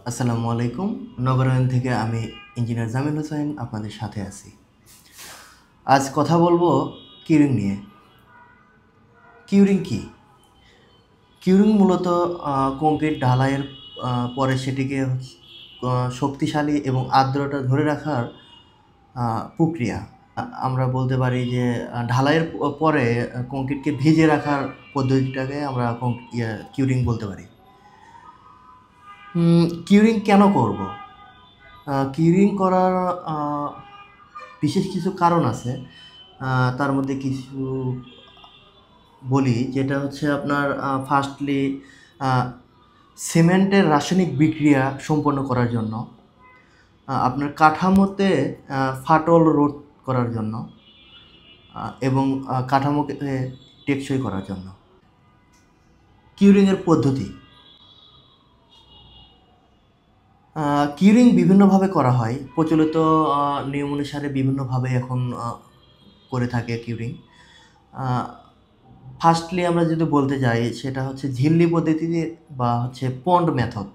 আসসালামু আলাইকুম। নগরায়ণ থেকে আমি ইঞ্জিনিয়ার জামিল হোসেন আপনাদের সাথে আছি। আজ কথা বলবো কিউরিং নিয়ে। কিউরিং কি? কিউরিং মূলত কংক্রিট ঢালাইয়ের পরে সেটিকে শক্তিশালী এবং আর্দ্রতা ধরে রাখার প্রক্রিয়া। আমরা বলতে পারি যে ঢালাইয়ের পরে কংক্রিটকে ভিজিয়ে রাখার পদ্ধতিটাকে আমরা কিউরিং বলতে পারি। কিউরিং কেন করব? কিউরিং করার বিশেষ কিছু কারণ আছে। তার মধ্যে কিছু বলি, যেটা হচ্ছে আপনার ফার্স্টলি সিমেন্টের রাসায়নিক বিক্রিয়া সম্পন্ন করার জন্য, আপনার কাঠামোতে ফাটল রোধ করার জন্য, এবং কাঠামোকে টেকসই করার জন্য। কিউরিংয়ের পদ্ধতি, কিউরিং বিভিন্নভাবে করা হয়। প্রচলিত নিয়ম অনুসারে বিভিন্নভাবে এখন করে থাকে কিউরিং। ফার্স্টলি আমরা যদি বলতে যাই, সেটা হচ্ছে ঝিল্লি পদ্ধতিতে বা হচ্ছে পন্ড মেথড।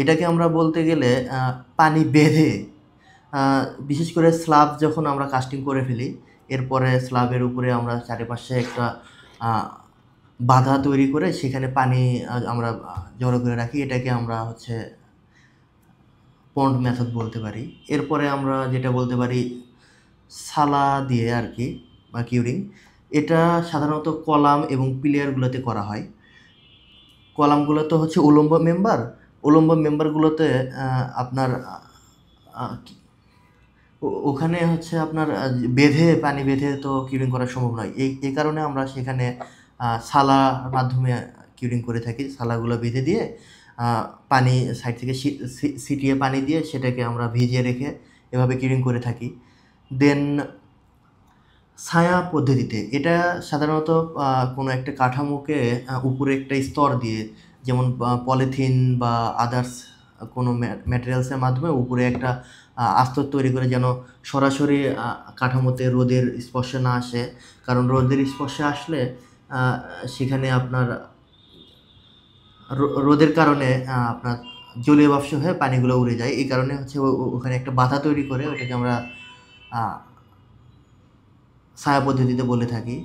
এটাকে আমরা বলতে গেলে পানি বেঁধে, বিশেষ করে স্ল্যাব যখন আমরা কাস্টিং করে ফেলি, এরপরে স্ল্যাবের উপরে আমরা চারিপাশে একটা বাধা তৈরি করে সেখানে পানি আমরা জড়ো করে রাখি। এটাকে আমরা হচ্ছে পন্ড মেথড বলতে পারি। এরপরে আমরা যেটা বলতে পারি সালা দিয়ে আর কি, বা কিউরিং। এটা সাধারণত কলাম এবং পিলিয়ারগুলোতে করা হয়। কলামগুলোতে হচ্ছে উলম্ব মেম্বারগুলোতে আপনার ওখানে হচ্ছে আপনার পানি বেঁধে তো কিউরিং করা সম্ভব নয়। এই কারণে আমরা সেখানে সালার মাধ্যমে কিউরিং করে থাকি। সালাগুলো বেঁধে দিয়ে পানি সাইড থেকে ছিটিয়ে পানি দিয়ে সেটাকে আমরা ভিজিয়ে রেখে এভাবে কিউরিং করে থাকি। দেন ছায়া পদ্ধতিতে, এটা সাধারণত কোনো একটা কাঠামোকে উপরে একটা স্তর দিয়ে, যেমন পলিথিন বা আদার্স কোনো ম্যাটেরিয়ালসের মাধ্যমে উপরে একটা আস্তর তৈরি করে, যেন সরাসরি কাঠামোতে রোদের স্পর্শ না আসে। কারণ রোদের স্পর্শে আসলে সেখানে আপনার রোদের কারণে আপনার জলীয় বাষ্প হয়ে পানিগুলো উড়ে যায়। এই কারণে হচ্ছে ওখানে একটা বাধা তৈরি করে ওটাকে আমরা ছায়া পদ্ধতিতে বলে থাকি।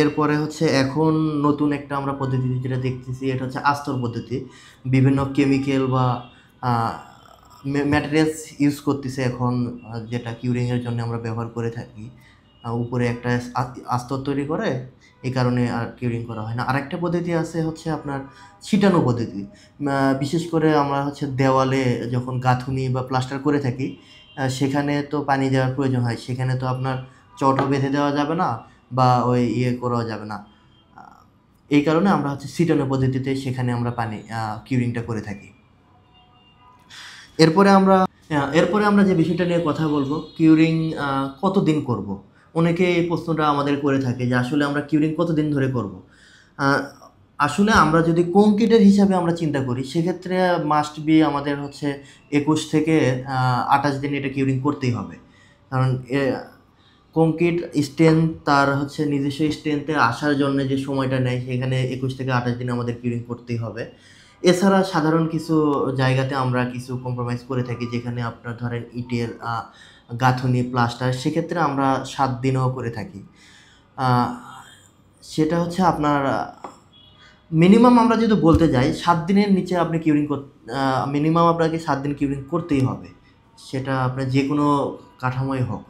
এরপরে হচ্ছে এখন নতুন একটা আমরা পদ্ধতি যেটা দেখতেছি, এটা হচ্ছে আস্তর পদ্ধতি। বিভিন্ন কেমিক্যাল বা ম্যাটেরিয়ালস ইউজ করতেছে এখন, যেটা কিউরিংয়ের জন্য আমরা ব্যবহার করে থাকি। উপরে একটা আস্তর তৈরি করে, এই কারণে আর কিউরিং করা হয় না। আরেকটা পদ্ধতি আছে হচ্ছে আপনার ছিটানো পদ্ধতি। বিশেষ করে আমরা হচ্ছে দেওয়ালে যখন গাঁথুনি বা প্লাস্টার করে থাকি, সেখানে তো পানি দেওয়ার প্রয়োজন হয়। সেখানে তো আপনার চটও বেঁধে দেওয়া যাবে না বা ওই করাও যাবে না। এই কারণে আমরা হচ্ছে ছিটানো পদ্ধতিতে সেখানে আমরা পানি কিউরিংটা করে থাকি। এরপরে আমরা যে বিষয়টা নিয়ে কথা বলবো, কিউরিং কতদিন করব। অনেকে এই প্রশ্নটা আমাদের করে থাকে যে আসলে আমরা কিউরিং কতদিন ধরে করব। আসলে আমরা যদি কংক্রিটের হিসাবে আমরা চিন্তা করি, সেক্ষেত্রে মাস্ট বি আমাদের হচ্ছে 21 থেকে 28 দিন এটা কিউরিং করতেই হবে। কারণ কংক্রিট স্ট্রেংথ তার হচ্ছে নিজস্ব স্ট্রেংথে আসার জন্য যে সময়টা নেয়, সেখানে 21 থেকে 28 দিন আমাদের কিউরিং করতেই হবে। এছাড়া সাধারণ কিছু জায়গাতে আমরা কিছু কম্প্রোমাইজ করে থাকি, যেখানে আপনার ধরেন ইটের গাঁথুনি প্লাস্টার, সেক্ষেত্রে আমরা 7 দিনেও করে থাকি। সেটা হচ্ছে আপনার মিনিমাম আমরা যদি বলতে যাই, 7 দিনের নিচে আপনি মিনিমাম আপনাকে 7 দিন কিউরিং করতেই হবে, সেটা আপনার যে কোনো কাঠামোই হোক।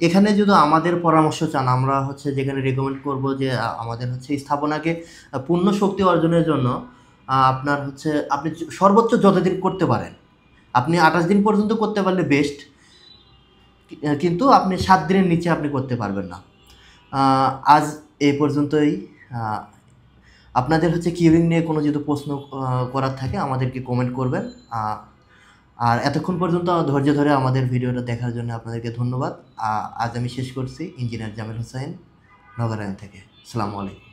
এখানে যদি আমাদের পরামর্শ চান, আমরা হচ্ছে যেখানে রেকমেন্ড করব যে আমাদের হচ্ছে স্থাপনাকে পূর্ণ শক্তি অর্জনের জন্য আপনার হচ্ছে আপনি সর্বোচ্চ যতদিন করতে পারেন, আপনি 28 দিন পর্যন্ত করতে পারলে বেস্ট, কিন্তু আপনি 7 দিনের নিচে আপনি করতে পারবেন না। আজ এই পর্যন্তই। আপনাদের হচ্ছে কিউরিং নিয়ে কোনো যদি প্রশ্ন করার থাকে আমাদেরকে কমেন্ট করবেন। আর এতক্ষণ পর্যন্ত ধৈর্য ধরে আমাদের ভিডিওটা দেখার জন্য আপনাদেরকে ধন্যবাদ। আজ আমি শেষ করছি। ইঞ্জিনিয়ার জামিল হোসেন, নগরায়ণ থেকে। আসসালামু আলাইকুম।